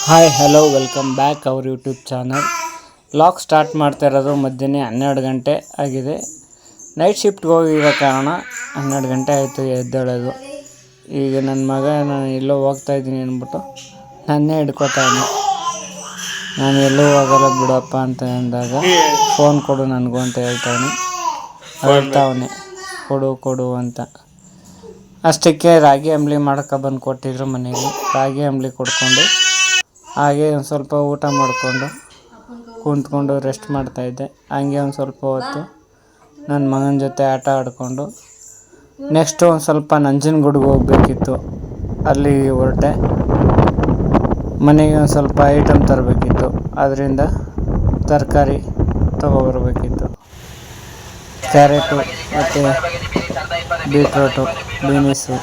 Hi hello welcome back our YouTube channel. Vlog start ಮಾಡ್ತಾ ಇರೋದು ಮಧ್ಯಾಹ್ನ 12 ಗಂಟೆ ಆಗಿದೆ. ನೈಟ್ ಶಿಫ್ಟ್ಗೆ ಹೋಗಿರೋ ಕಾರಣ 12 ಗಂಟೆ ಆಯಿತು ಎದ್ದೇಳೋದು. ಈಗ ನನ್ನ ಮಗ ನಾನು ಎಲ್ಲೋ ಹೋಗ್ತಾಯಿದ್ದೀನಿ ಅಂದ್ಬಿಟ್ಟು ನನ್ನೇ ಹಿಡ್ಕೊತಾನೆ. ನಾನು ಎಲ್ಲೂ ಹೋಗಲ್ಲ ಬಿಡಪ್ಪ ಅಂತ ಅಂದಾಗ ಫೋನ್ ಕೊಡು ನನಗೂ ಅಂತ ಹೇಳ್ತಾನೆ. ಹೇಳ್ತಾವನೆ ಕೊಡು ಅಂತ. ಅಷ್ಟಕ್ಕೆ ರಾಗಿ ಅಂಬಲಿ ಮಾಡ್ಕೊಬಂದು ಕೊಟ್ಟಿದ್ರು ಮನೆಯಲ್ಲಿ. ರಾಗಿ ಅಂಬಲಿ ಕೊಡ್ಕೊಂಡು ಹಾಗೆ ಒಂದು ಸ್ವಲ್ಪ ಊಟ ಮಾಡಿಕೊಂಡು ಕುಂತ್ಕೊಂಡು ರೆಸ್ಟ್ ಮಾಡ್ತಾಯಿದ್ದೆ. ಹಂಗೆ ಒಂದು ಸ್ವಲ್ಪ ಹೊತ್ತು ನನ್ನ ಮಗನ ಜೊತೆ ಆಟ ಆಡಿಕೊಂಡು ನೆಕ್ಸ್ಟು ಒಂದು ಸ್ವಲ್ಪ ನಂಜನಗೂಡಿಗೆ ಹೋಗಬೇಕಿತ್ತು. ಅಲ್ಲಿ ಹೊರಟೆ. ಮನೆಗೆ ಒಂದು ಸ್ವಲ್ಪ ಐಟಮ್ ತರಬೇಕಿತ್ತು. ಅದರಿಂದ ತರಕಾರಿ ತೊಗೊಬರ್ಬೇಕಿತ್ತು. ಕ್ಯಾರೆಟು ಮತ್ತು ಬೀಟ್ರೋಟು, ಬೀನಿಸು,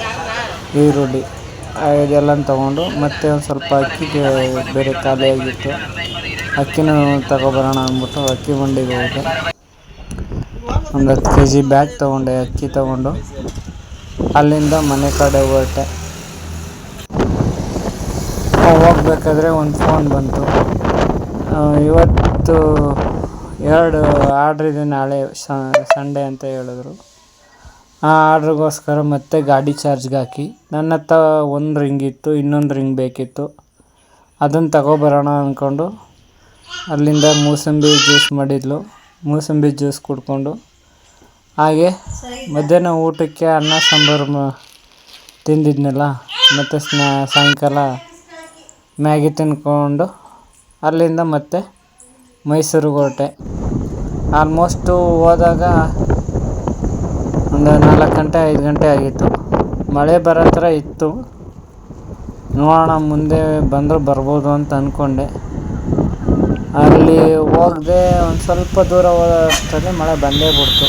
ಈರುಳ್ಳಿ ಇದೆಲ್ಲ ತೊಗೊಂಡು ಮತ್ತೆ ಒಂದು ಸ್ವಲ್ಪ ಅಕ್ಕಿಗೆ ಬೇರೆ ಖಾಲಿಯಾಗಿತ್ತು. ಅಕ್ಕಿನೂ ತಗೊಬರೋಣ ಅಂದ್ಬಿಟ್ಟು ಅಕ್ಕಿ ಮಂಡಿಗೆ ಹೋದೆ. ಒಂದು 10 kg ಬ್ಯಾಗ್ ತೊಗೊಂಡೆ. ಅಕ್ಕಿ ತೊಗೊಂಡು ಅಲ್ಲಿಂದ ಮನೆ ಕಡೆ ಹೊರಟೆ. ಹೋಗ್ಬೇಕಾದ್ರೆ ಒಂದು ಫೋನ್ ಬಂತು. ಇವತ್ತು 2 ಆರ್ಡ್ರ್ ಇದೆ, ನಾಳೆ ಸಂಡೇ ಅಂತ ಹೇಳಿದ್ರು. ಆ ಆರ್ಡ್ರಿಗೋಸ್ಕರ ಮತ್ತೆ ಗಾಡಿ ಚಾರ್ಜ್ಗೆ ಹಾಕಿ ನನ್ನ ಹತ್ರ ಒಂದು ರಿಂಗ್ ಇತ್ತು, ಇನ್ನೊಂದು ರಿಂಗ್ ಬೇಕಿತ್ತು. ಅದನ್ನು ತಗೊಬರೋಣ ಅಂದ್ಕೊಂಡು ಅಲ್ಲಿಂದ ಮೂಸಂಬಿ ಜ್ಯೂಸ್ ಮಾಡಿದ್ಲು. ಮೂಸಂಬಿ ಜ್ಯೂಸ್ ಕುಡ್ಕೊಂಡು ಹಾಗೆ ಮಧ್ಯಾಹ್ನ ಊಟಕ್ಕೆ ಅನ್ನ ಸಾಂಬಾರು ತಿಂದಿದ್ನಲ್ಲ. ಮತ್ತು ಸಾಯಂಕಾಲ ಮ್ಯಾಗಿ ತಿಂದ್ಕೊಂಡು ಅಲ್ಲಿಂದ ಮತ್ತೆ ಮೈಸೂರಿಗೆ ಹೊರಟೆ. ಆಲ್ಮೋಸ್ಟು ಹೋದಾಗ ಒಂದು 4 ಗಂಟೆ 5 ಗಂಟೆ ಆಗಿತ್ತು. ಮಳೆ ಬರೋ ಥರ ಇತ್ತು. ನೋಡೋಣ ಮುಂದೆ ಬಂದರೂ ಬರ್ಬೋದು ಅಂತ ಅಂದ್ಕೊಂಡೆ. ಅಲ್ಲಿ ಹೋಗದೆ ಒಂದು ಸ್ವಲ್ಪ ದೂರ ಹೋದಷ್ಟರಲ್ಲಿ ಮಳೆ ಬಂದೇ ಬಿಡ್ತು.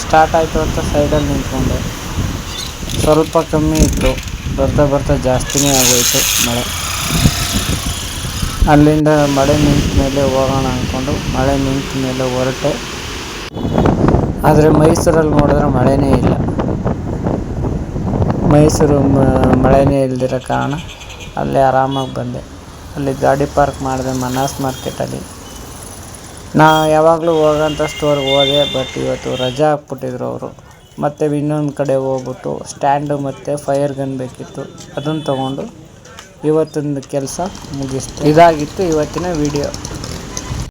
ಸ್ಟಾರ್ಟ್ ಆಯಿತು ಅಂತ ಸೈಡಲ್ಲಿ ನಿಂತ್ಕೊಂಡೆ. ಸ್ವಲ್ಪ ಕಮ್ಮಿ ಇತ್ತು, ಬರ್ತಾ ಜಾಸ್ತಿನೇ ಆಗೋಯಿತು ಮಳೆ. ಅಲ್ಲಿಂದ ಮಳೆ ನಿಂತ ಮೇಲೆ ಹೋಗೋಣ ಅಂದ್ಕೊಂಡು ಮಳೆ ನಿಂತ ಮೇಲೆ ಹೊರಟೆ. ಆದರೆ ಮೈಸೂರಲ್ಲಿ ನೋಡಿದ್ರೆ ಮಳೆನೇ ಇಲ್ಲ. ಮೈಸೂರು ಮಳೆನೇ ಇಲ್ದಿರೋ ಕಾರಣ ಅಲ್ಲಿ ಆರಾಮಾಗಿ ಬಂದೆ. ಅಲ್ಲಿ ಗಾಡಿ ಪಾರ್ಕ್ ಮಾಡಿದೆ ಮನಾಸ್ ಮಾರ್ಕೆಟಲ್ಲಿ. ಯಾವಾಗಲೂ ಹೋಗೋಂಥ ಸ್ಟೋರ್ಗೆ ಹೋದೆ, ಬಟ್ ಇವತ್ತು ರಜಾ ಹಾಕ್ಬಿಟ್ಟಿದ್ರು ಅವರು. ಮತ್ತು ಇನ್ನೊಂದು ಕಡೆ ಹೋಗ್ಬಿಟ್ಟು ಸ್ಟ್ಯಾಂಡು ಮತ್ತು ಫೈರ್ ಗನ್ ಬೇಕಿತ್ತು, ಅದನ್ನು ತೊಗೊಂಡು ಇವತ್ತಿನ ಕೆಲಸ ಮುಗಿಸ್ತು. ಇದಾಗಿತ್ತು ಇವತ್ತಿನ ವಿಡಿಯೋ.